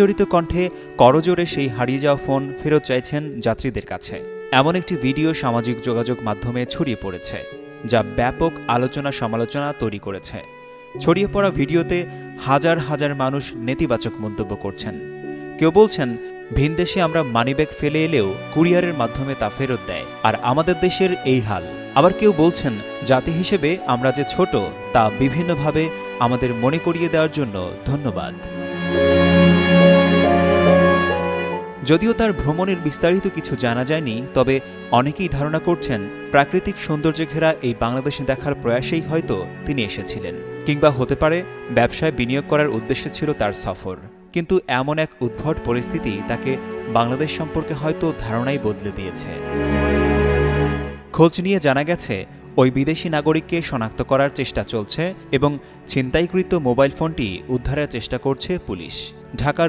জড়িত কণ্ঠে করজোড়ে সেই হারিয়ে যাওয়া ফোন ফেরত চাইছেন যাত্রীদের কাছে। এমন একটি ভিডিও সামাজিক যোগাযোগ মাধ্যমে ছড়িয়ে পড়েছে, যা ব্যাপক আলোচনা সমালোচনা তৈরি করেছে। ছড়িয়ে পড়া ভিডিওতে হাজার হাজার মানুষ নেতিবাচক মন্তব্য করছেন। কেউ বলছেন, ভিনদেশে আমরা মানিব্যাগ ফেলে এলেও কুরিয়ারের মাধ্যমে তা ফেরত দেয়, আর আমাদের দেশের এই হাল। আবার কেউ বলছেন, জাতি হিসেবে আমরা যে ছোট তা বিভিন্নভাবে আমাদের মনে করিয়ে দেওয়ার জন্য ধন্যবাদ। যদিও তার ভ্রমণের বিস্তারিত কিছু জানা যায়নি, তবে অনেকেই ধারণা করছেন প্রাকৃতিক সৌন্দর্যে ঘেরা এই বাংলাদেশে দেখার প্রয়াসেই হয়তো তিনি এসেছিলেন, কিংবা হতে পারে ব্যবসায় বিনিয়োগ করার উদ্দেশ্যে ছিল তার সফর। কিন্তু এমন এক উদ্ভট পরিস্থিতি তাকে বাংলাদেশ সম্পর্কে হয়তো ধারণাই বদলে দিয়েছে। খোঁজ নিয়ে জানা গেছে, ওই বিদেশি নাগরিককে শনাক্ত করার চেষ্টা চলছে এবং ছিনতাইকৃত মোবাইল ফোনটি উদ্ধারের চেষ্টা করছে পুলিশ। ঢাকার